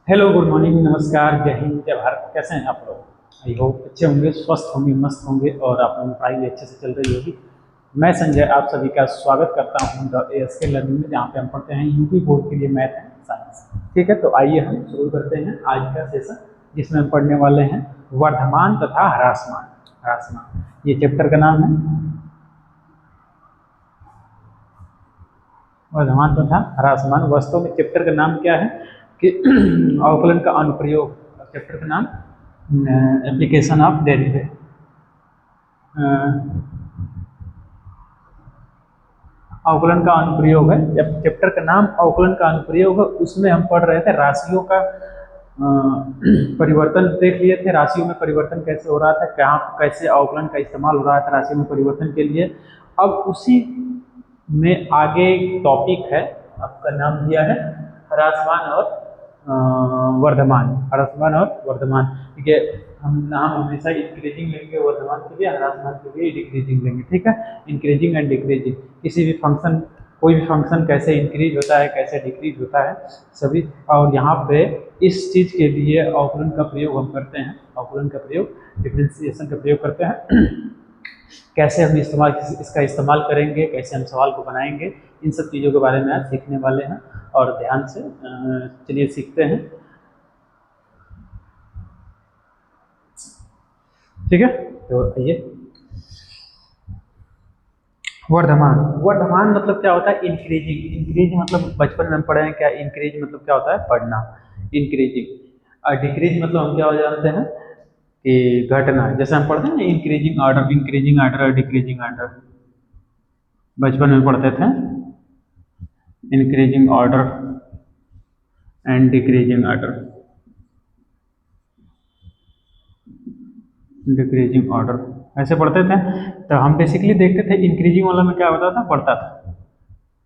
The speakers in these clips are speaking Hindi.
हेलो, गुड मॉर्निंग, नमस्कार, जय हिंद, जय भारत। कैसे हैं आप लोग? आई होप अच्छे होंगे, स्वस्थ होंगे, मस्त होंगे और आप लोगों की पढ़ाई भी अच्छे से चल रही होगी। मैं संजय आप सभी का स्वागत करता हूं द ASK लर्निंग में, जहां पे हम पढ़ते हैं यूपी बोर्ड के लिए मैथ एंड साइंस। ठीक है, तो आइए हम शुरू करते हैं आज का सेशन, जिसमें हम पढ़ने वाले हैं वर्धमान तथा ह्रासमान। ह्रासमान ये चैप्टर का नाम है, वर्धमान तथा ह्रासमान। वास्तव में चैप्टर का नाम क्या है कि अवकलन का अनुप्रयोग। चैप्टर का नाम एप्लीकेशन ऑफ डेरिवेटिव। अवकलन का अनुप्रयोग है। जब चैप्टर का नाम अवकलन का अनुप्रयोग है, उसमें हम पढ़ रहे थे राशियों का परिवर्तन देख लिए थे। राशियों में परिवर्तन कैसे हो रहा था, कहाँ कैसे अवकलन का इस्तेमाल हो रहा था राशियों में परिवर्तन के लिए। अब उसी में आगे एक टॉपिक है, आपका नाम दिया है ह्रासमान और वर्धमान। ह्रासमान और वर्धमान, ठीक है। हम नाम हमेशा इंक्रीजिंग लेंगे वर्धमान के लिए, ह्रासमान के लिए डिक्रीजिंग लेंगे। ठीक है, इंक्रीजिंग एंड डिक्रीजिंग। किसी भी फंक्शन, कोई भी फंक्शन कैसे इंक्रीज होता है, कैसे डिक्रीज होता है, सभी। और यहाँ पे इस चीज़ के लिए अवकलन का प्रयोग हम करते हैं। अवकलन का प्रयोग, डिफरेंशिएशन का प्रयोग करते हैं। कैसे हम इसका इस्तेमाल करेंगे, कैसे हम सवाल को बनाएंगे, इन सब चीज़ों के बारे में आज सीखने वाले हैं। और ध्यान से चलिए सीखते हैं। ठीक है, तो आइए। वर्धमान, वर्धमान मतलब क्या होता है? इंक्रीजिंग। इंक्रीज मतलब बचपन में हम पढ़े हैं क्या? इंक्रीज मतलब क्या होता है? बढ़ना, इंक्रीजिंग। और डिक्रीज मतलब हम क्या हो जानते हैं कि घटना। जैसे हम पढ़ते हैं ना, इंक्रीजिंग ऑर्डर, इंक्रीजिंग ऑर्डर और डिक्रीजिंग ऑर्डर, बचपन में पढ़ते थे। Increasing order and decreasing order, decreasing order ऐसे पढ़ते थे। तो हम बेसिकली देखते थे इंक्रीजिंग वाला में क्या होता था, बढ़ता था।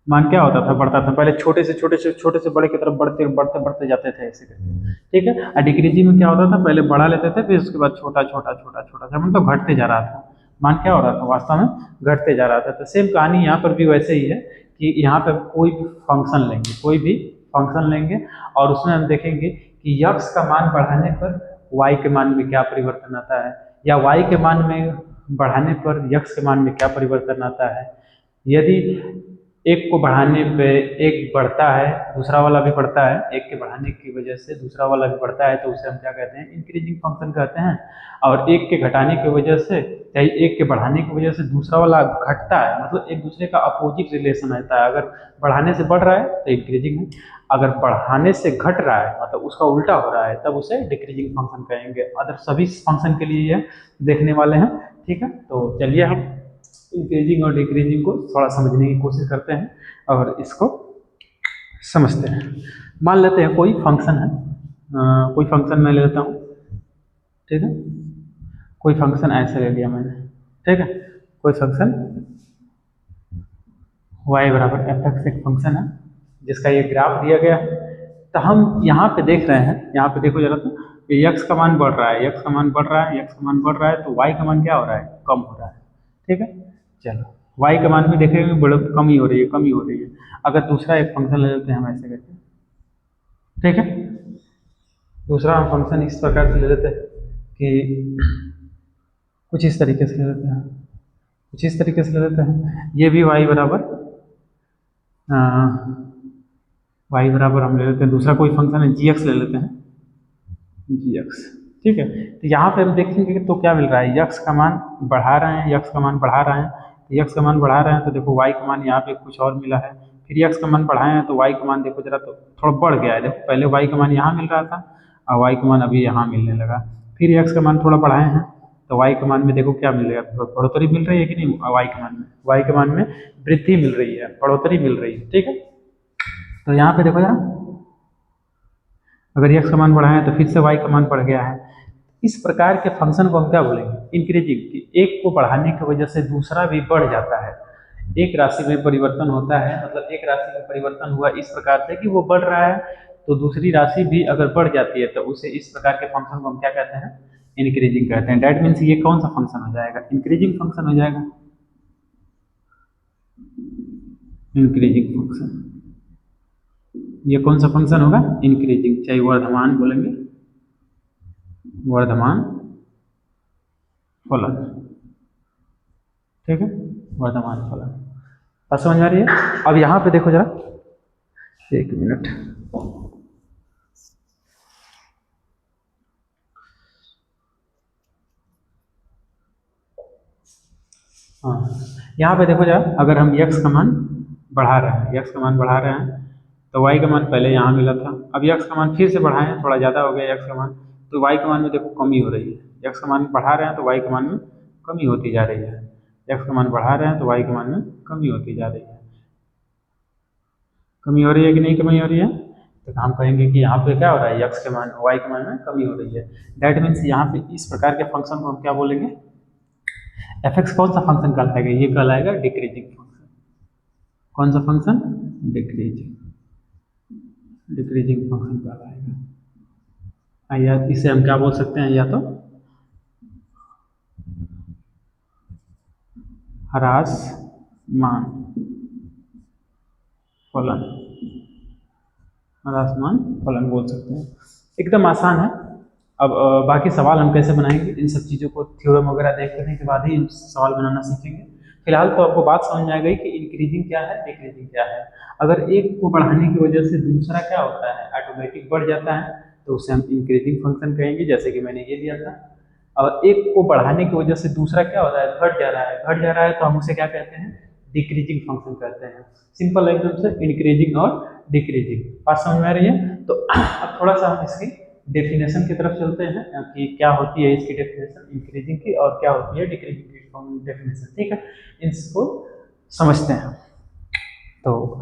मान क्या होता था? बढ़ता था। पहले छोटे से बड़े की तरफ बढ़ते बढ़ते बढ़ते जाते थे ऐसे करके। ठीक है, और डिक्रीजिंग में क्या होता था? पहले बड़ा लेते थे, फिर उसके बाद छोटा छोटा छोटा छोटा सा, मतलब घटते जा रहा था। मान क्या हो रहा था? वास्तव में घटते जा रहा था। तो सेम कहानी यहाँ पर भी वैसे ही है कि यहाँ पर कोई भी फंक्शन लेंगे, कोई भी फंक्शन लेंगे, और उसमें हम देखेंगे कि यक्स का मान बढ़ाने पर वाई के मान में क्या परिवर्तन आता है, या वाई के मान में बढ़ाने पर यक्स के मान में क्या परिवर्तन आता है। यदि एक को बढ़ाने पे एक बढ़ता है, दूसरा वाला भी बढ़ता है, एक के बढ़ाने की वजह से दूसरा वाला भी बढ़ता है, तो उसे हम क्या कहते हैं? इंक्रीजिंग फंक्शन कहते हैं। और एक के घटाने की वजह से, चाहे एक के बढ़ाने की वजह से दूसरा वाला घटता है, मतलब एक दूसरे का अपोजिट रिलेशन रहता है। अगर बढ़ाने से बढ़ रहा है तो इंक्रीजिंग है, अगर बढ़ाने से घट रहा है मतलब उसका उल्टा हो रहा है, तब उसे डिक्रीजिंग फंक्शन कहेंगे। अदर सभी फंक्शन के लिए ये देखने वाले हैं। ठीक है, तो चलिए हम इंक्रीजिंग और डिक्रीजिंग को थोड़ा समझने की कोशिश करते हैं और इसको समझते हैं। मान लेते हैं कोई फंक्शन है, कोई फंक्शन मैं ले लेता हूँ। ठीक है, कोई फंक्शन ऐसे ले लिया मैंने। ठीक है, कोई फंक्शन y बराबर एफ एक्स एक फंक्शन है, जिसका ये ग्राफ दिया गया है। तो हम यहाँ पे देख रहे हैं, यहाँ पे देखो जरा, तो ये यक्स का मान बढ़ रहा है, यक्स का मान बढ़ रहा है, यक्स का मान बढ़ रहा है, तो y का मान क्या हो रहा है? कम हो रहा है। ठीक है, चलो y का मान भी देखेंगे बड़ा कम ही हो रही है, कम ही हो रही है। अगर दूसरा एक फंक्शन ले लेते हैं हम ऐसे करके। ठीक है, दूसरा हम फंक्शन इस प्रकार से ले लेते हैं कि कुछ इस तरीके से ले लेते हैं, कुछ इस तरीके से ले लेते हैं। ये भी y बराबर वाई बराबर हम ले लेते हैं, दूसरा कोई फंक्शन है जी एक्स ले लेते हैं, जी एक्स। ठीक है, तो यहाँ पे हम देखेंगे कि तो क्या मिल रहा है? यक्स का मान बढ़ा रहे हैं, यक्स का मान बढ़ा रहे हैं, तो यक्स का मान बढ़ा रहे हैं, तो देखो वाई का मान यहाँ पे कुछ और मिला है। फिर यक्स का मान बढ़ाए हैं तो वाई का मान देखो जरा, तो थोड़ा बढ़ गया है। देखो पहले वाई का मान यहाँ मिल रहा था और वाई का मान अभी यहाँ मिलने लगा। फिर यक्स का मान थोड़ा बढ़ाए हैं तो वाई के मान में देखो क्या मिलेगा? बढ़ोतरी मिल रही है कि नहीं? वाई के मान में, वाई के मान में वृद्धि मिल रही है, बढ़ोतरी मिल रही है। ठीक है, तो यहाँ पे देखो जरा, अगर x का मान बढ़ा है तो फिर से y का मान बढ़ गया है। इस प्रकार के फंक्शन को हम क्या बोलेंगे? इंक्रीजिंग। कि एक को बढ़ाने की वजह से दूसरा भी बढ़ जाता है। एक राशि में परिवर्तन होता है, मतलब एक राशि में परिवर्तन हुआ इस प्रकार से कि वो बढ़ रहा है, तो दूसरी राशि भी अगर बढ़ जाती है तो उसे इस प्रकार के फंक्शन को हम क्या कहते हैं? इंक्रीजिंग कहते हैं। डैट मीन्स ये कौन सा फंक्शन हो जाएगा? इंक्रीजिंग फंक्शन हो जाएगा, इंक्रीजिंग फंक्शन। ये कौन सा फंक्शन होगा? इंक्रीजिंग, चाहे वर्धमान बोलेंगे, वर्धमान फलन, ठीक है, वर्धमान फलन। बात समझ में आ रही है? अब यहाँ पे देखो जरा, एक मिनट, हाँ यहाँ पे देखो जरा, अगर हम x का मान बढ़ा रहे हैं, x का मान बढ़ा रहे हैं, तो y का मान पहले यहाँ मिला था, अब x का मान फिर से बढ़ाएं, थोड़ा ज़्यादा हो गया x का मान, तो y का मान में देखो कमी हो रही है। x का मान बढ़ा रहे हैं तो y के मान में कमी होती जा रही है, x का मान बढ़ा रहे हैं तो y के मान में कमी होती जा रही है। कमी हो रही है कि नहीं कमी हो रही है? तो हम कहेंगे कि यहाँ पे क्या हो रहा है, x के मान y के मान में कमी हो रही है। दैट मीन्स यहाँ पे इस प्रकार के फंक्शन को हम क्या बोलेंगे? f(x) कौन सा फंक्शन कहलाएगा? ये कहलाएगा डिक्रीजिंग फंक्शन। कौन सा फंक्शन? डिक्रीजिंग, डिक्रीजिंग फंक्शन कहलाएगा। या इसे हम क्या बोल सकते हैं, या तो ह्रासमान फलन, ह्रासमान फलन बोल सकते हैं। एकदम आसान है। अब बाकी सवाल हम कैसे बनाएंगे, इन सब चीज़ों को थ्योरम वगैरह देख करने के बाद ही सवाल बनाना सीखेंगे। फिलहाल तो आपको बात समझ में आ गई कि इंक्रीजिंग क्या है, डिक्रीजिंग क्या है। अगर एक को बढ़ाने की वजह से दूसरा क्या होता है, ऑटोमेटिक बढ़ जाता है, तो उसे हम इंक्रीजिंग फंक्शन कहेंगे, जैसे कि मैंने ये दिया था। और एक को बढ़ाने की वजह से दूसरा क्या होता है, घट जा रहा है, घट जा रहा है, तो हम उसे क्या कहते हैं? डिक्रीजिंग फंक्शन कहते हैं। सिंपल एकदम से, इंक्रीजिंग और डिक्रीजिंग। बात समझ में आ रही है? तो अब थोड़ा सा हम इसकी डेफिनेशन की तरफ चलते हैं कि क्या होती है इसकी डेफिनेशन इंक्रीजिंग की, और क्या होती है डिक्रीजिंग की डेफिनेशन, ठीक है, इसको समझते हैं। तो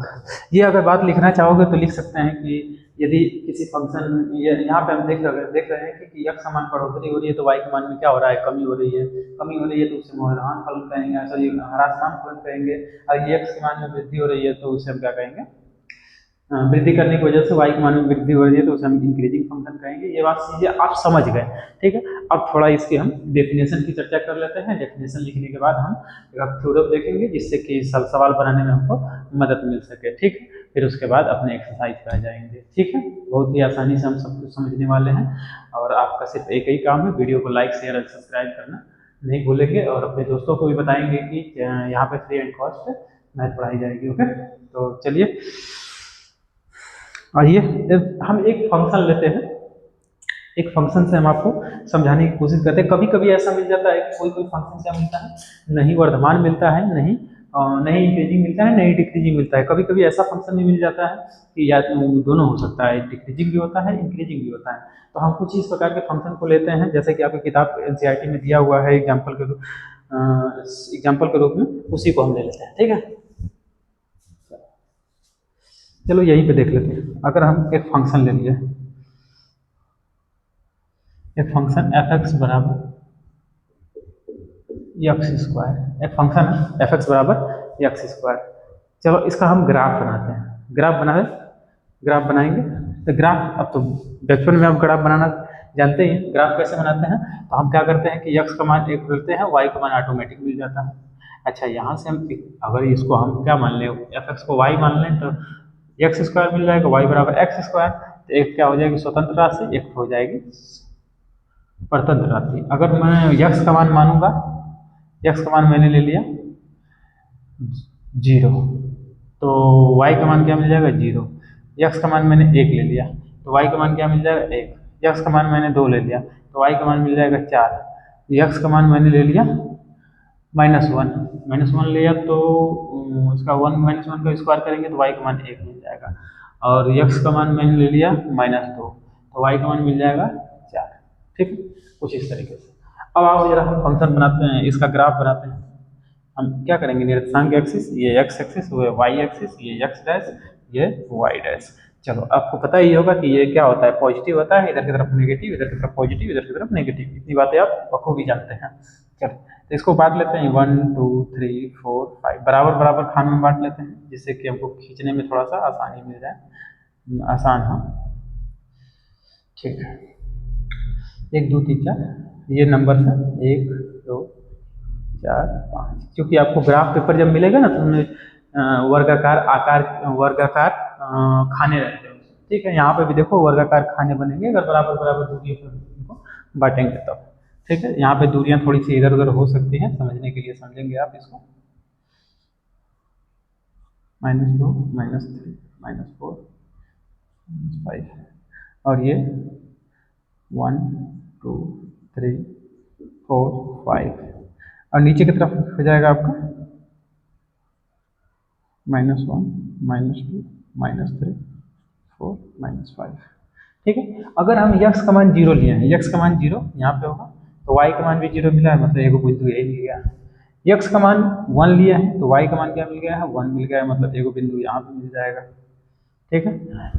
ये अगर बात लिखना चाहोगे तो लिख सकते हैं कि यदि किसी फंक्शन, यहाँ पे हम देख रहे हैं कि x का मान बढ़ोतरी हो रही है तो y के मान में क्या हो रहा है, कमी हो रही है। कमी हो रही है तो उसे वर्धमान फलन कहेंगे, सॉरी ह्रासमान फलन कहेंगे। और ये x के मान में वृद्धि हो रही है तो उसे हम क्या कहेंगे? वृद्धि करने की वजह से y के मान में वृद्धि हो रही है तो उसे हम इंक्रीजिंग फंक्शन कहेंगे। ये बात चीजें आप समझ गए, ठीक है। अब थोड़ा इसकी हम डेफिनेशन की चर्चा कर लेते हैं। डेफिनेशन लिखने के बाद हम एक थ्योरम देखेंगे जिससे कि सवाल बनाने में हमको मदद मिल सके, ठीक है। फिर उसके बाद अपने एक्सरसाइज पर आ जाएंगे, ठीक है। बहुत ही आसानी से हम सब कुछ समझने वाले हैं, और आपका सिर्फ एक ही काम है, वीडियो को लाइक शेयर और सब्सक्राइब करना नहीं भूलेंगे, और अपने दोस्तों को भी बताएंगे कि यहाँ पे फ्री एंड कॉस्ट मैथ पढ़ाई जाएगी, ओके। तो चलिए आइए हम एक फंक्शन लेते हैं, एक फंक्शन से हम आपको समझाने की कोशिश करते हैं। कभी कभी ऐसा मिल जाता है कि कोई कोई फंक्शन क्या मिलता है, नहीं वर्धमान मिलता है, नहीं इंक्रीजिंग मिलता है, नहीं डिक्रीजिंग मिलता है। कभी कभी ऐसा फंक्शन भी मिल जाता है कि या दोनों हो सकता है, डिक्रीजिंग भी होता है, इंक्रीजिंग भी होता है। तो हम कुछ इस प्रकार के फंक्शन को लेते हैं, जैसे कि आपकी किताब NCERT में दिया हुआ है एग्जाम्पल के रूप में, उसी को हम ले लेते हैं, ठीक है। चलो यहीं पे देख लेते हैं। अगर हम एक फंक्शन ले लिए, एक फंक्शन f(x) बराबर x², एक फंक्शन है f(x) बराबर x²। चलो इसका हम ग्राफ बनाते हैं। ग्राफ बनाएंगे तो ग्राफ, अब तो बचपन में आप ग्राफ बनाना जानते ही हैं। ग्राफ कैसे बनाते हैं, तो हम क्या करते हैं कि x का मान 1 लेते हैं, y का मान ऑटोमेटिक मिल जाता है। अच्छा, यहाँ से हम अगर इसको हम क्या मान लें, f(x) को y मान लें, तो x² मिल जाएगा, y बराबर x²। तो एक क्या हो जाएगी स्वतंत्र राशि, एक हो जाएगी परतंत्र राशि। अगर मैं x का मान मानूंगा, x का मान मैंने ले लिया 0, तो y का मान क्या मिल जाएगा 0। x का मान मैंने 1 ले लिया, तो y का मान क्या मिल जाएगा 1। x का मान मैंने 2 ले लिया, तो y का मान मिल जाएगा 4। x का मान मैंने ले लिया -1 लिया, तो इसका 1 का स्क्वायर करेंगे तो y का मान 1 मिल जाएगा। और x का मान मैंने ले लिया -2, तो y का मान मिल जाएगा 4, ठीक। कुछ इस तरीके से। अब आओ जरा हम फंक्शन बनाते हैं, इसका ग्राफ बनाते हैं। हम क्या करेंगे, निर्देशांक एक्सिस, ये x एक्सिस, वो y एक्सिस, ये x डैश, ये y डैश। चलो आपको पता ही होगा कि ये क्या होता है, पॉजिटिव होता है, इधर की तरफ नेगेटिव, इधर की तरफ पॉजिटिव, इधर की तरफ नेगेटिव। इतनी बातें आप बखूबी जानते हैं। चलो तो इसको बांट लेते हैं, 1 2 3 4 5 बराबर बराबर खानों में बांट लेते हैं, जिससे कि हमको खींचने में थोड़ा सा आसानी मिल जाए, आसान हो, ठीक है। 1 2 3 4 ये नंबर है, 1 2 4 5। क्योंकि आपको ग्राफ पेपर जब मिलेगा ना, तो उनमें वर्गाकार खाने रहते हैं, ठीक है, यहाँ पे भी देखो वर्गाकार खाने बनेंगे अगर बराबर बराबर दूरियों पर इनको बांटेंगे तब। ठीक है, यहाँ पे दूरियां थोड़ी सी इधर उधर हो सकती हैं, समझने के लिए समझेंगे आप इसको। -2 -3 -4 -5 और ये 1 2 3 4 5 और नीचे की तरफ हो जाएगा आपका -1 -2 -3 4 -5। ठीक है, अगर हम यक्स का मान 0 लिए हैं, यक्स का मान 0 यहाँ पे होगा तो वाई का मान भी 0 मिला है, मतलब एक बिंदु यही मिल गया। यक्स का मान 1 लिया है तो वाई का मान क्या मिल गया है, 1 मिल गया है, मतलब एक बिंदु यहाँ पे मिल जाएगा। ठीक है,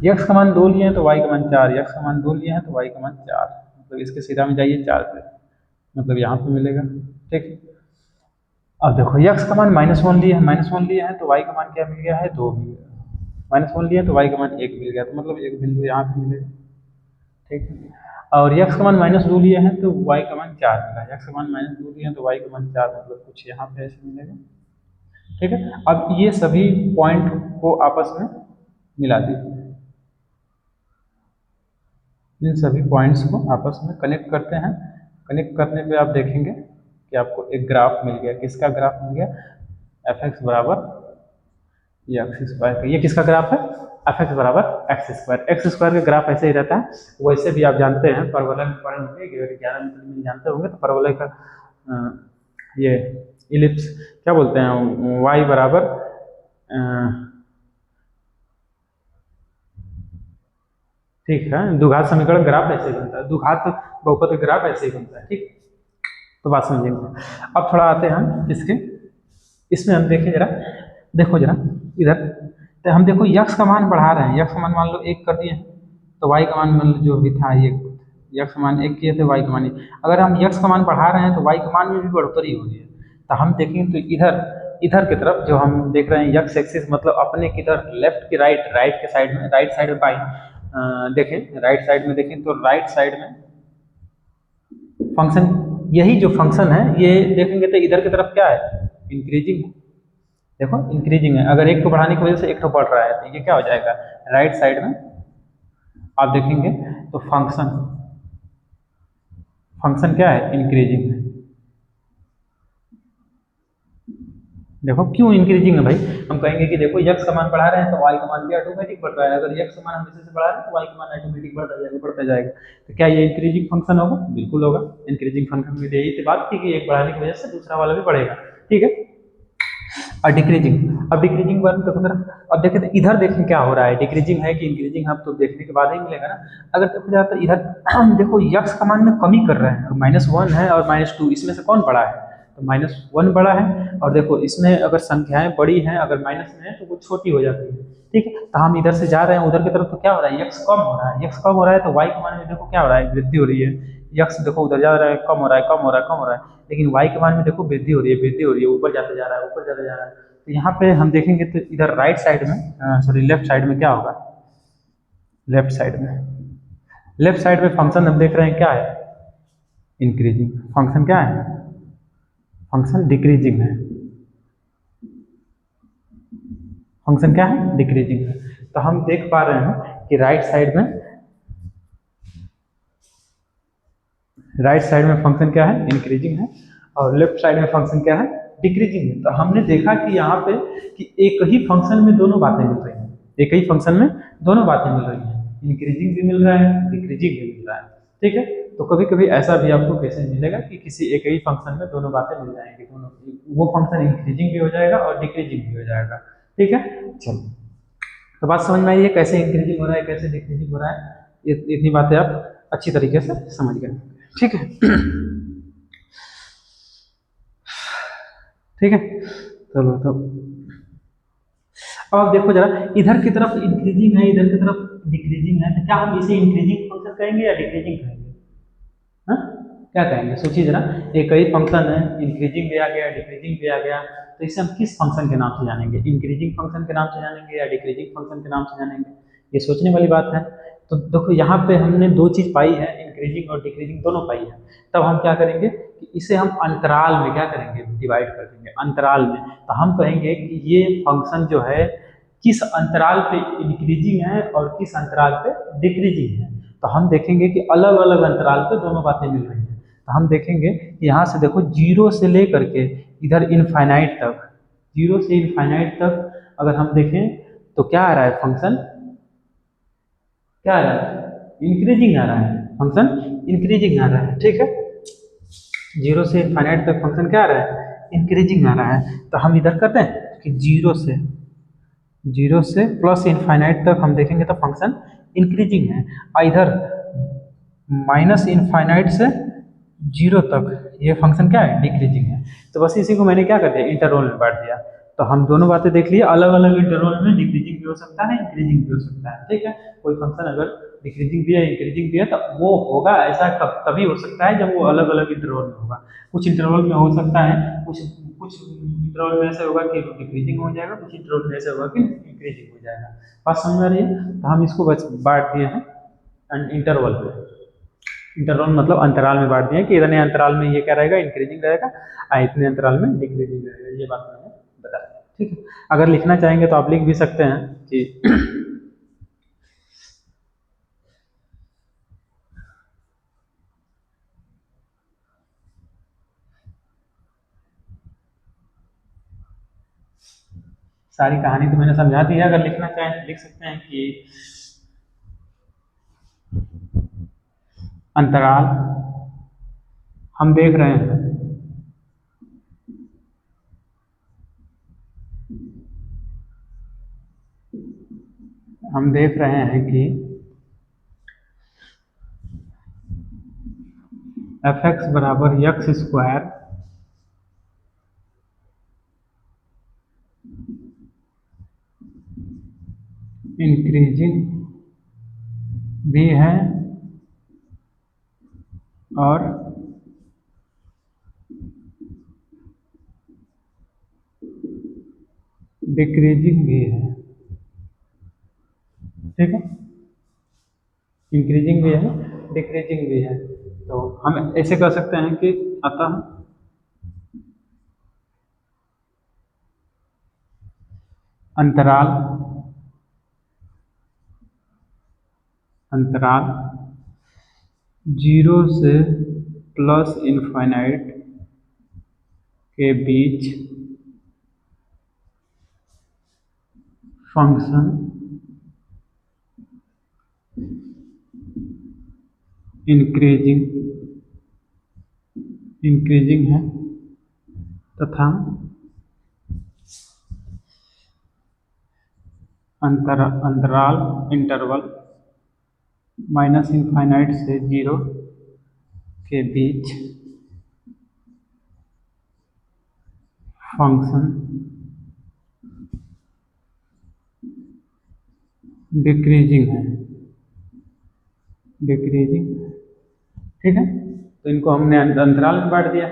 यक्स का मान 2 लिए हैं तो वाई का मान 4, यक्स का मान 2 लिए हैं तो वाई का मान 4, मतलब इसके सीधा में जाइए 4 पे, मतलब यहाँ पे मिलेगा। ठीक है, अब देखो यक्स का मान -1 लिया है, -1 लिया है तो वाई का मान क्या मिल गया है, 2 मिल गया। -1 लिया तो वाई का मान 1 मिल गया, तो मतलब एक बिंदु यहाँ पे मिलेगा। ठीक है, और यक्स का मान -2 लिया है तो वाई का मान 4 मिला, यक्स का मान -2 लिया है तो वाई का मान 4, मतलब कुछ यहाँ पे ऐसे मिलेगा। ठीक है, अब ये सभी पॉइंट को आपस में मिला दीजिए, इन सभी पॉइंट्स को आपस में कनेक्ट करते हैं। कनेक्ट करने पे आप देखेंगे कि आपको एक ग्राफ मिल गया। किसका ग्राफ मिल गया, f(x) बराबर ये x²। ये किसका ग्राफ है, f(x) बराबर x²। x² का ग्राफ ऐसे ही रहता है। वैसे भी आप जानते हैं, परवलय में पढ़े होंगे, 11 में जानते होंगे, तो परवलय का ये इलिप्स क्या बोलते हैं, y बराबर ठीक है, द्विघात समीकरण ग्राफ ऐसे ही बनता है, द्विघात बहुपद ग्राफ ऐसे ही बनता है। ठीक, तो बात समझेंगे। अब थोड़ा आते हैं हम इसके, इसमें हम देखें जरा, देखो जरा इधर, तो हम देखो यक्स का मान बढ़ा रहे हैं, यक्स का मान मान लो 1 कर दिए हैं तो वाई का मान मान लो जो भी था ये, यक्स का मान 1 किए थे, वाई का मान 1। अगर हम यक्स का मान बढ़ा रहे हैं तो वाई का मान में भी बढ़ोतरी हो रही है। तो हम देखेंगे तो इधर की तरफ जो हम देख रहे हैं यक्स एक्सिस, मतलब अपने किधर, लेफ्ट की राइट, राइट के साइड में, राइट साइड में बाई देखें, राइट साइड में देखें तो राइट साइड में फंक्शन, यही जो फंक्शन है ये देखेंगे तो इधर की तरफ क्या है, इंक्रीजिंग है। देखो इंक्रीजिंग है, अगर एक को बढ़ाने की वजह से एक तो बढ़ रहा है तो ये क्या हो जाएगा, राइट साइड में आप देखेंगे तो फंक्शन क्या है, इंक्रीजिंग है। देखो क्यों इंक्रीजिंग है भाई, हम कहेंगे कि देखो यक्स का मान बढ़ा रहे हैं तो वाई का मान भी ऑटोमेटिक बढ़ रहा है, अगर यक्स का मान हम इसी से बढ़ा रहे हैं तो वाई का मान ऑटोमेटिक बढ़ता जाएगा। तो क्या ये इंक्रीजिंग फंक्शन होगा, बिल्कुल होगा। इंक्रीजिंग फंक्शन में यही बात थी कि एक बढ़ाने की वजह से दूसरा वाला भी बढ़ेगा। ठीक है, और डिक्रीजिंग, अब डिक्रीजिंग बारे में देखो जरा, अब देखें तो इधर देखें क्या हो रहा है, डिक्रीजिंग है कि इंक्रीजिंग, हम तो देखने के बाद ही मिलेगा ना। अगर देखो जाता तो इधर देखो यक्स का मान में कमी कर रहे हैं, -1 है और -2, इसमें से कौन बड़ा है, तो -1 बड़ा है। और देखो इसमें अगर संख्याएं बड़ी हैं, अगर माइनस में है तो वो छोटी हो जाती है। ठीक है, तो हम इधर से जा रहे हैं उधर की तरफ तो क्या हो रहा है, यक्स कम हो रहा है, यक्स कम हो रहा है तो वाई के मान में देखो क्या हो रहा है, वृद्धि हो रही है। यक्स देखो उधर जा रहा है, कम हो रहा है, कम हो रहा है, कम हो रहा है, लेकिन वाई के मान में देखो वृद्धि हो रही है, वृद्धि हो रही है, ऊपर जाते जा रहा है, ऊपर जाते जा रहा है। तो यहाँ पे हम देखेंगे तो इधर राइट साइड में, सॉरी लेफ्ट साइड में क्या होगा, लेफ्ट साइड में फंक्शन हम देख रहे हैं क्या है, इंक्रीजिंग। फंक्शन क्या है, फंक्शन डिक्रीजिंग है, फंक्शन क्या है, डिक्रीजिंग है। तो हम देख पा रहे हैं कि राइट साइड में फंक्शन क्या है, इंक्रीजिंग है, और लेफ्ट साइड में फंक्शन क्या है, डिक्रीजिंग है। तो हमने देखा कि यहाँ पे कि एक ही फंक्शन में दोनों बातें मिल रही हैं, एक ही फंक्शन में दोनों बातें मिल रही हैं, इंक्रीजिंग भी मिल रहा है, डिक्रीजिंग भी मिल रहा है। ठीक है, तो कभी कभी ऐसा भी आपको कैसे मिलेगा कि किसी एक ही फंक्शन में दोनों बातें मिल जाएंगी, दोनों, वो फंक्शन इंक्रीजिंग भी हो जाएगा और डिक्रीजिंग भी हो जाएगा। ठीक है, चलो तो बात समझ में आई है कैसे इंक्रीजिंग हो रहा है, कैसे डिक्रीजिंग हो रहा है, इतनी बातें आप अच्छी तरीके से समझ गए। ठीक है ठीक है, चलो तो अब देखो जरा, इधर की तरफ इंक्रीजिंग है, इधर की तरफ डिक्रीजिंग है, तो क्या हम इसे इंक्रीजिंग फंक्शन कहेंगे या डिक्रीजिंग कहेंगे, हाँ क्या कहेंगे, सोचिए जरा। एक ही फंक्शन है, इंक्रीजिंग भी आ गया, डिक्रीजिंग भी आ गया, तो इसे हम किस फंक्शन के नाम से जानेंगे, इंक्रीजिंग फंक्शन के नाम से जानेंगे या डिक्रीजिंग फंक्शन के नाम से जानेंगे, ये सोचने वाली बात है। तो देखो यहाँ पे हमने दो चीज़ पाई है, इंक्रीजिंग और डिक्रीजिंग दोनों पाई है। तब हम क्या करेंगे कि इसे हम अंतराल में क्या करेंगे, डिवाइड कर देंगे अंतराल में। तो हम कहेंगे कि ये फंक्शन जो है किस अंतराल पे इंक्रीजिंग है और किस अंतराल पे डिक्रीजिंग है। तो हम देखेंगे कि अलग अलग अंतराल पे दोनों बातें मिल रही हैं। तो हम देखेंगे यहाँ से देखो जीरो से लेकर के इधर इनफाइनाइट तक, जीरो से इनफाइनाइट तक अगर हम देखें तो क्या आ रहा है फंक्शन, क्या आ रहा है इंक्रीजिंग आ रहा है, फंक्शन इंक्रीजिंग आ रहा है। ठीक है, जीरो से इनफाइनाइट तक फंक्शन क्या आ रहा है इंक्रीजिंग आ रहा है। तो हम इधर करते हैं कि जीरो से प्लस इनफाइनाइट तक हम देखेंगे तो फंक्शन इंक्रीजिंग है, और इधर माइनस इनफाइनाइट से जीरो तक ये फंक्शन क्या है डिक्रीजिंग है। तो बस इसी को मैंने क्या कर दिया इंटरवल में बांट दिया। तो हम दोनों बातें देख लिए, अलग अलग इंटरवल में डिक्रीजिंग भी हो सकता है इंक्रीजिंग भी हो सकता है। ठीक है, कोई फंक्शन अगर डिक्रीजिंग भी है इंक्रीजिंग भी है तो वो होगा ऐसा तभी हो सकता है जब वो अलग अलग इंटरवल में होगा। कुछ इंटरवल में हो सकता है, कुछ कुछ इंटरवल में ऐसा होगा कि डिक्रीजिंग हो जाएगा, कुछ इंटरवल में ऐसा होगा कि इंक्रीजिंग हो जाएगा। बात समझ आ रही है। तो हम इसको बस बांट दिए हैं इंटरवल में, इंटरवल मतलब अंतराल में बांट दिए कि इतने अंतराल में ये क्या रहेगा इंक्रीजिंग रहेगा और इतने अंतराल में डिक्रीजिंग रहेगा। ये बात मैंने बता दी। ठीक है, अगर लिखना चाहेंगे तो आप लिख भी सकते हैं कि सारी कहानी तो मैंने समझा दी है, अगर लिखना चाहें तो लिख सकते हैं कि अंतराल हम देख रहे हैं कि एफ एक्स बराबर यक्स स्क्वायर इंक्रीजिंग भी है और डिक्रीजिंग भी है। ठीक है, इंक्रीजिंग भी है डिक्रीजिंग भी है। तो हम ऐसे कर सकते हैं कि अतः अंतराल अंतराल जीरो से प्लस इनफाइनाइट के बीच फंक्शन इंक्रीजिंग है तथा अंतराल इंटरवल माइनस इनफाइनाइट से जीरो के बीच फंक्शन डिक्रीजिंग है। ठीक है, तो इनको हमने अंतराल में बांट दिया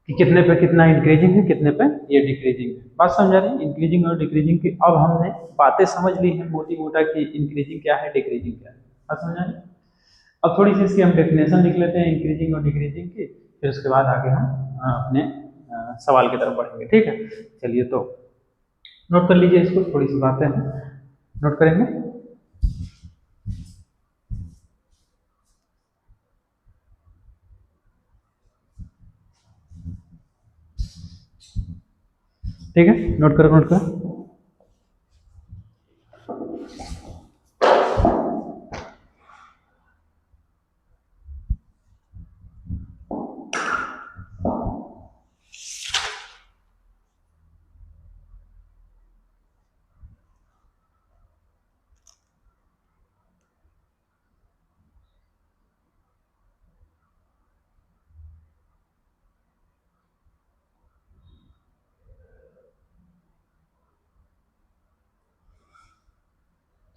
कि कितने पे कितना इंक्रीजिंग है कितने पे ये डिक्रीजिंग है। बात समझा रहे हैं इंक्रीजिंग और डिक्रीजिंग की। अब हमने बातें समझ ली हैं मोटी मोटा कि इंक्रीजिंग क्या है डिक्रीजिंग क्या है। बात समझा रहे हैं। अब थोड़ी सी इसकी हम डेफिनेशन लिख लेते हैं इंक्रीजिंग और डिक्रीजिंग की, फिर उसके बाद आगे हम अपने सवाल की तरफ बढ़ेंगे। ठीक है, चलिए तो नोट कर लीजिए इसको, थोड़ी सी बातें हैं नोट करेंगे। ठीक है, नोट करो।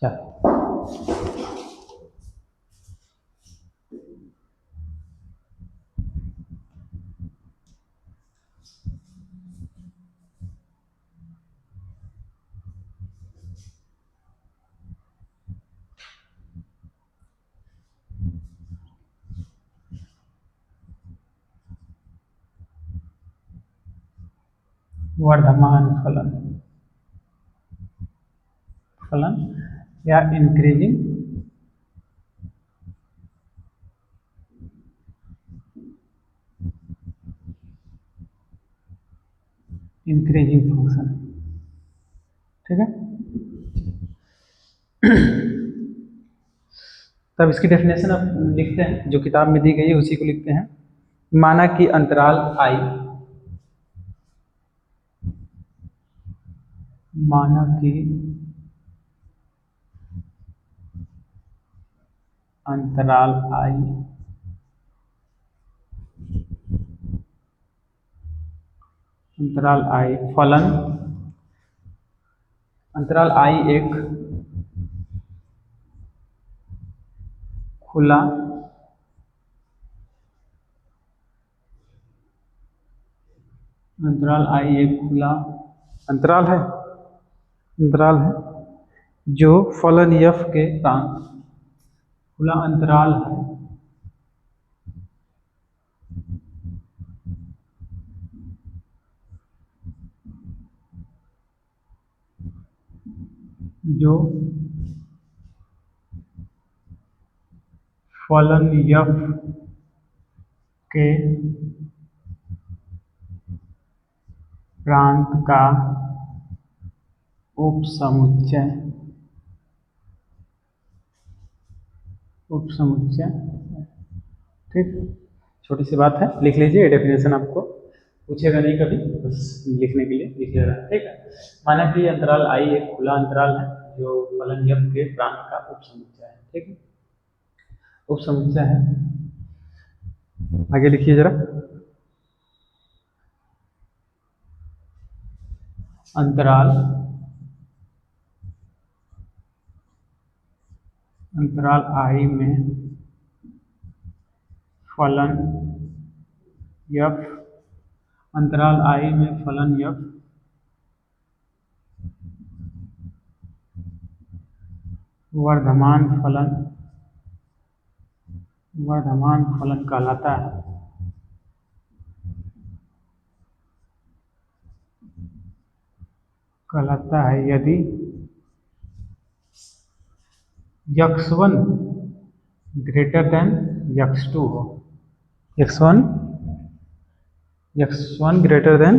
चलो वर्धमान फलन फलन या इंक्रीजिंग फंक्शन। ठीक है, तब इसकी डेफिनेशन अब लिखते हैं, जो किताब में दी गई है उसी को लिखते हैं। माना कि अंतराल आई, माना कि अंतराल आई फलन, अंतराल आई एक खुला अंतराल है, जो फलन f के प्रांत, खुला अंतराल है जो फलन f के प्रांत का उपसमुच्चय ठीक, छोटी सी बात है, लिख लीजिए। डेफिनेशन आपको पूछेगा नहीं कभी, बस लिखने के लिए लिख लेना। ठीक है, माना कि अंतराल आई एक खुला अंतराल है जो फलन f के प्रांत का उपसमुच्चय है। ठीक है, उपसमुच्चय है। आगे लिखिए जरा, अंतराल आई में फलन f, अंतराल आई में फलन f वर्धमान फलन कहलाता है। यदि x1 ग्रेटर देन x2 हो, x1 greater then,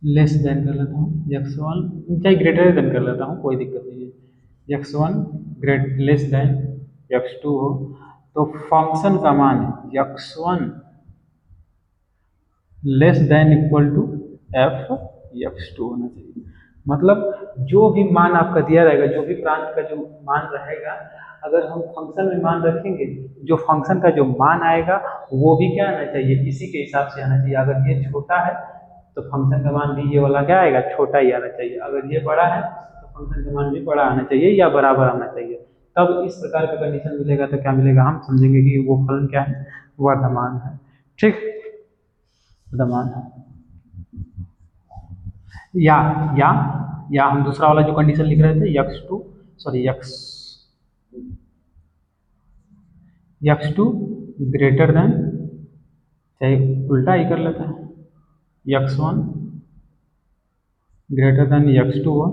less than कर लेता हूँ, x1 चाहे ग्रेटर देन कर लेता हूँ, कोई दिक्कत नहीं है। x1 लेस देन x2 हो तो फंक्शन का मान x1 less than equal to f x2 होना चाहिए। मतलब जो भी मान आपका दिया रहेगा, जो भी प्रांत का जो मान रहेगा, अगर हम फंक्शन में मान रखेंगे, जो फंक्शन का जो मान आएगा वो भी क्या आना चाहिए, इसी के हिसाब से आना चाहिए। अगर ये छोटा है तो फंक्शन का मान भी ये वाला क्या आएगा, छोटा ही आना चाहिए। अगर ये बड़ा है तो फंक्शन का मान भी बड़ा आना चाहिए या बराबर आना चाहिए। तब इस प्रकार का कंडीशन मिलेगा तो क्या मिलेगा, हम समझेंगे कि वो फलन क्या है, वर्धमान है। ठीक, वर्धमान है। या हम दूसरा वाला जो कंडीशन लिख रहे थे, x2 ग्रेटर देन, चाहे उल्टा ही कर लेते हैं, x1 ग्रेटर देन x2 हो,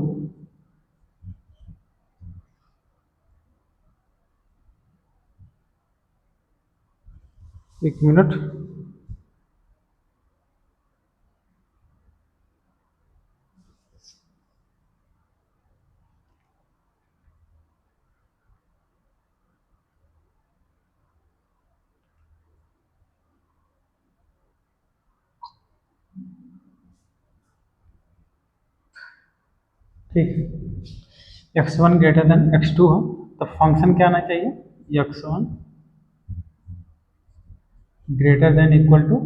एक मिनट, ठीक, x1 ग्रेटर देन x2 हो तो फंक्शन क्या आना चाहिए, x1 greater than equal to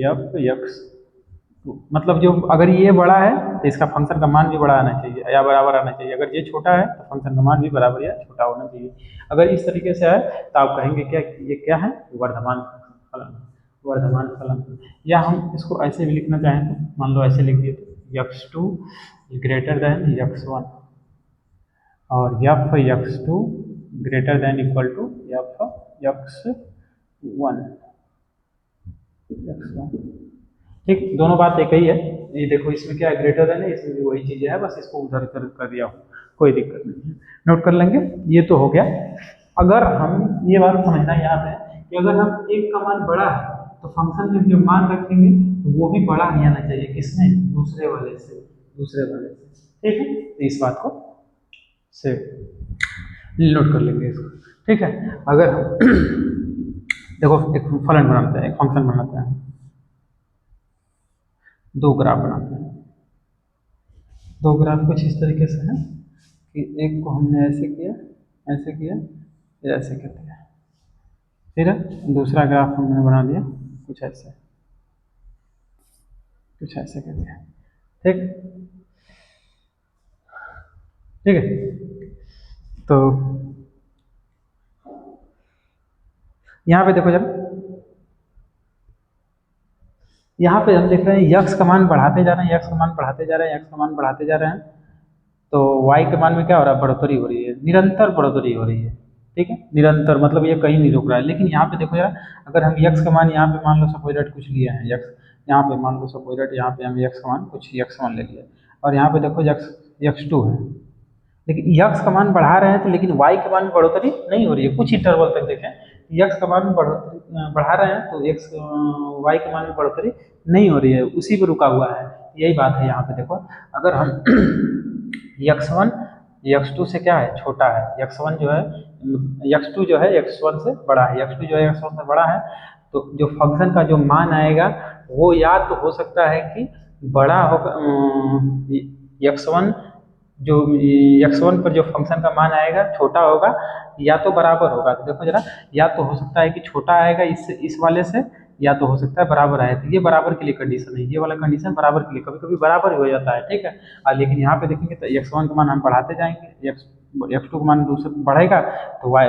f x2। मतलब जो अगर ये बड़ा है तो इसका फंक्शन का मान भी बड़ा आना चाहिए या बराबर आना चाहिए। अगर ये छोटा है तो फंक्शन का मान भी बराबर या छोटा होना चाहिए। अगर इस तरीके से आए तो आप कहेंगे क्या, ये क्या है, वर्धमान फलन। या हम इसको ऐसे भी लिखना चाहें तो मान लो ऐसे लिख दिए तो x2 ग्रेटर देन x1 और f x2 greater than equal to f x1। ठीक, दोनों बात एक ही है। ये देखो इसमें क्या है, ग्रेटर देन है, इसमें भी वही चीज़ें है, बस इसको उधर उधर कर दिया हो, कोई दिक्कत नहीं है। नोट कर लेंगे, ये तो हो गया। अगर हम ये बात समझना याद है कि अगर हम एक का मान बड़ा है तो फंक्शन में जो मान रखेंगे तो वो भी बड़ा ही आना चाहिए, किसमें, दूसरे वाले से, दूसरे वाले से। ठीक है, तो इस बात को से नोट कर लेंगे इसको। ठीक है, अगर हम देखो एक फलन बनाते हैं, एक फंक्शन बनाते हैं, दो ग्राफ बनाते हैं। दो ग्राफ कुछ इस तरीके से है कि एक को हमने ऐसे किया, ऐसे किया, फिर ऐसे कर दिया, फिर दूसरा ग्राफ हमने बना दिया कुछ ऐसे, कुछ ऐसे कर दिया। ठीक, ठीक है। तो यहाँ पे देखो जब, यहाँ पे हम देख रहे हैं यक्स का मान बढ़ाते जा रहे हैं, यक्स का मान बढ़ाते जा रहे हैं, यक्स का मान बढ़ाते जा रहे हैं, तो वाई के मान में क्या हो रहा है, बढ़ोतरी हो रही है, निरंतर बढ़ोतरी हो रही है। ठीक है, निरंतर मतलब ये कहीं नहीं रुक रहा है। लेकिन यहाँ पे देखो यार, अगर हम यक्स का मान यहाँ पे मान लो सपोज दैट कुछ लिया है यक्स, यहाँ पे मान लो सपोज दैट यहाँ पे हम यक्स का मान कुछ यक्स मान ले लिया, और यहाँ पे देखो यक्स यक्स टू है, लेकिन यक्स का मान बढ़ा रहे हैं तो लेकिन वाई के मान में बढ़ोतरी नहीं हो रही है। कुछ इंटरवल तक देखें, यक्स का मान में बढ़ोतरी बढ़ा रहे हैं तो एक्स वाई के मान में बढ़ोतरी नहीं हो रही है, उसी पे रुका हुआ है। यही बात है यहाँ पे देखो, अगर हम यक्स वन यक्स टू से क्या है, छोटा है, यक्स वन जो है, यक्स टू जो है यक्स वन से बड़ा है, यक्स टू जो है यक्स वन से बड़ा है, तो जो फंक्शन का जो मान आएगा वो या तो हो सकता है कि बड़ा होगा, यक्स वन जो एक्स वन पर जो फंक्शन का मान आएगा छोटा होगा या तो बराबर होगा। तो देखो जरा, या तो हो सकता है कि छोटा आएगा इस वाले से, या तो हो सकता है बराबर आए, तो ये बराबर के लिए कंडीशन है, ये वाला कंडीशन बराबर के लिए, कभी कभी बराबर हो जाता है। ठीक है, लेकिन यहाँ पे देखेंगे तो एक्स वन का मान हम बढ़ाते जाएंगे, एक्स एक्स टू का मान दूसरा बढ़ेगा तो वाई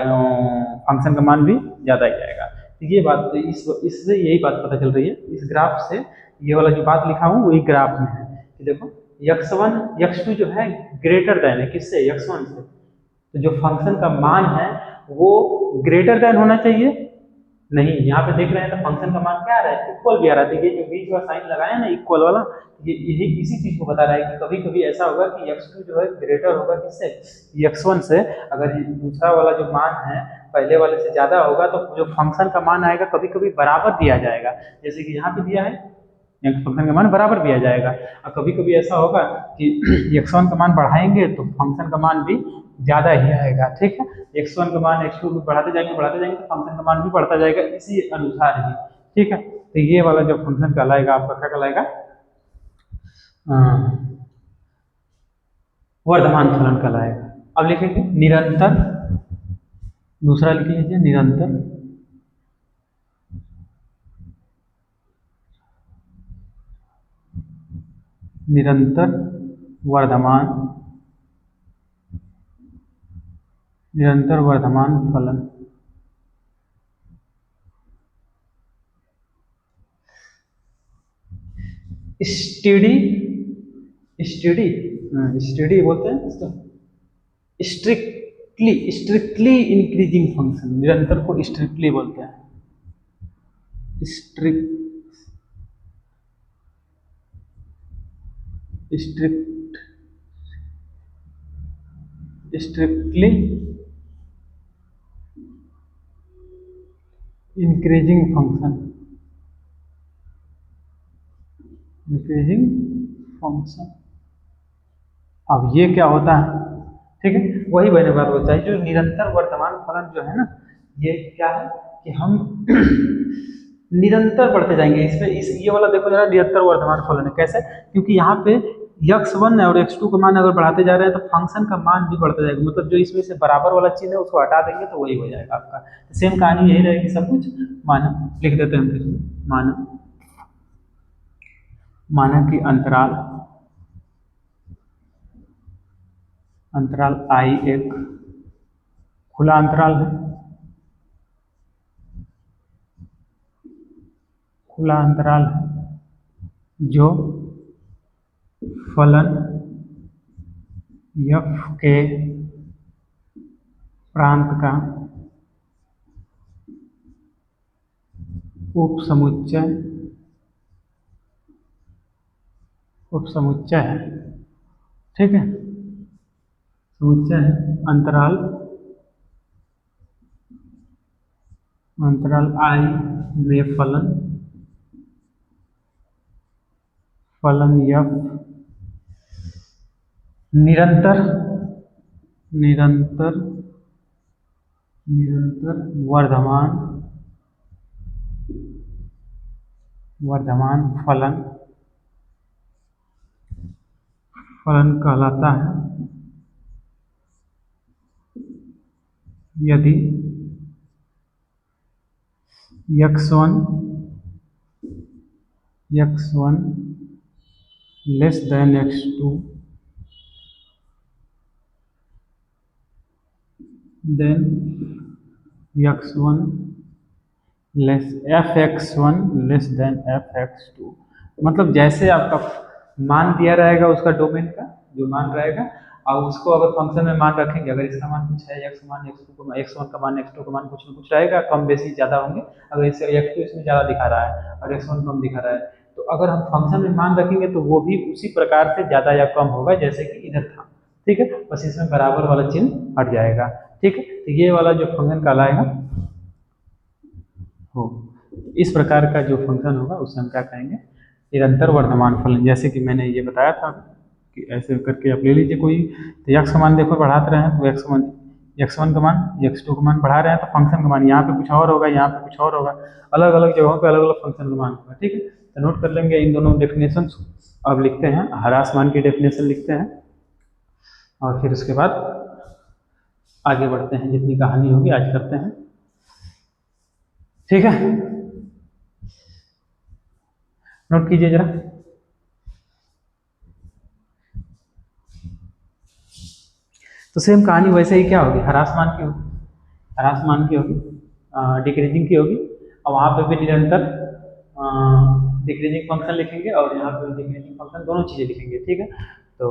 फंक्शन का मान भी ज़्यादा ही जाएगा। तो ये बात, इससे यही बात पता चल रही है इस ग्राफ से, ये वाला जो बात लिखा हूँ वही ग्राफ में है कि देखो यक्स वन यक्स टू जो है ग्रेटर देन है किससे, यक्स वन से, तो जो फंक्शन का मान है वो ग्रेटर देन होना चाहिए, नहीं यहाँ पे देख रहे हैं तो फंक्शन का मान क्या आ रहा है, इक्वल भी आ रहा है। देखिए जो बीच वाला साइन लगाया ना इक्वल वाला, ये यही इसी चीज को बता रहा है कि कभी कभी ऐसा होगा कि एक्स टू जो है ग्रेटर होगा किससे, एक्स वन से। अगर ये दूसरा वाला जो मान है पहले वाले से ज्यादा होगा तो जो फंक्शन का मान आएगा कभी कभी बराबर दिया जाएगा, जैसे कि यहाँ पे दिया है फंक्शन का मान बराबर दिया जाएगा। और कभी कभी ऐसा होगा कि एक्स वन का मान बढ़ाएंगे तो फंक्शन का मान भी ज़्यादा ही आएगा। ठीक है, एक्स वन का मान एक्स टू बढ़ाते जाएंगे तो फंक्शन का मान भी बढ़ता जाएगा इसी अनुसार ही। ठीक है, तो ये वाला जो फंक्शन कहलाएगा आपका क्या कहलाएगा, वर्धमान फलन कहलाएगा। अब लिखेंगे निरंतर, दूसरा लिख लीजिए निरंतर, निरंतर वर्धमान, निरंतर वर्धमान फलन। स्टेडी, स्टेडी, स्टेडी बोलते हैं इसको, स्ट्रिक्टली, स्ट्रिक्टली इंक्रीजिंग फंक्शन, निरंतर को स्ट्रिक्टली बोलते हैं, strict, strict, strictly increasing function, increasing function. अब ये क्या होता है, ठीक है, वही मैंने बात बताई, जो निरंतर वर्तमान फलन जो है ना, ये क्या है कि हम निरंतर बढ़ते जाएंगे इसमें, इस ये वाला देखो जरा, निरंतर वर्तमान फलन है कैसे, क्योंकि यहाँ पे यक्स वन और एक्स टू का मान अगर बढ़ाते जा रहे हैं तो फंक्शन का मान भी बढ़ता जाएगा, मतलब जो इसमें से बराबर वाला चीज है उसको हटा देंगे तो वही हो जाएगा आपका। तो सेम कहानी यही रहेगी, सब कुछ माना लिख देते हैं फिर, माना, माना कि अंतराल, अंतराल आई एक खुला अंतराल है, खुला अंतराल है जो फलन एफ के प्रांत का उप समुच्चय उपसमुच्चय है, ठीक है। समुच्चय है अंतराल I में फलन F निरंतर वर्धमान फलन कहलाता है यदि x1 less than x2 then fx1 less than fx2। मतलब जैसे आपका मान दिया रहेगा उसका डोमेन का जो मान रहेगा, और उसको अगर फंक्शन में मान रखेंगे, अगर इसका मान कुछ है, x मान x1 का मान x2 का मान कुछ न कुछ रहेगा, कम बेसी ज़्यादा होंगे। अगर इसे x2 इसमें ज़्यादा दिखा रहा है और x1 कम दिखा रहा है, तो अगर हम फंक्शन में मान रखेंगे तो वो भी उसी प्रकार से ज़्यादा या कम होगा जैसे कि इधर था, ठीक है। बस इसमें बराबर वाला चिन्ह हट जाएगा, ठीक है। तो ये वाला जो फंक्शन कहलाएगा हो, इस प्रकार का जो फंक्शन होगा उसे हम क्या कहेंगे, निरंतर वर्धमान फलन। जैसे कि मैंने ये बताया था कि ऐसे करके आप ले लीजिए कोई, तो x का मान देखो बढ़ाते रहे हैं तो x1 का मान x2 का मान बढ़ा रहे हैं तो फंक्शन का मान यहाँ पे कुछ और होगा, यहाँ पे कुछ और होगा, अलग अलग जगहों पे अलग अलग फंक्शन का मान होगा, ठीक है। तो नोट कर लेंगे इन दोनों डेफिनेशन। अब लिखते हैं ह्रास मान की डेफिनेशन लिखते हैं और फिर उसके बाद आगे बढ़ते हैं, जितनी कहानी होगी आज करते हैं, ठीक है। नोट कीजिए जरा। तो सेम कहानी वैसे ही क्या होगी, ह्रास मान की होगी, डिक्रीजिंग की होगी, और वहाँ पे भी निरंतर डिक्रीजिंग फंक्शन लिखेंगे और यहाँ पे डिक्रीजिंग फंक्शन, दोनों चीज़ें लिखेंगे, ठीक है। तो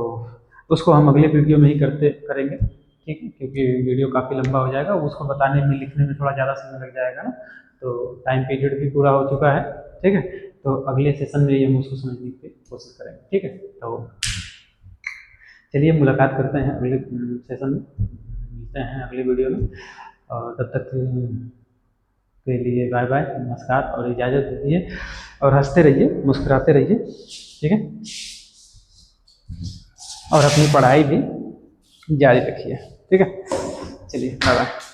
उसको हम अगले वीडियो में ही करेंगे, ठीक है, क्योंकि वीडियो काफ़ी लंबा हो जाएगा, उसको बताने में लिखने में थोड़ा ज़्यादा समय लग जाएगा ना, तो टाइम पीरियड भी पूरा हो चुका है, ठीक है। तो अगले सेशन में ही हम उसको समझने की कोशिश करेंगे, ठीक है। तो चलिए मुलाकात करते हैं अगले सेशन में, मिलते हैं अगले वीडियो में, और तब तक के लिए बाय बाय, नमस्कार, और इजाज़त दीजिए, और हंसते रहिए, मुस्कुराते रहिए, ठीक है, और अपनी पढ़ाई भी जारी रखिए, ठीक है। चलिए बाय बाय।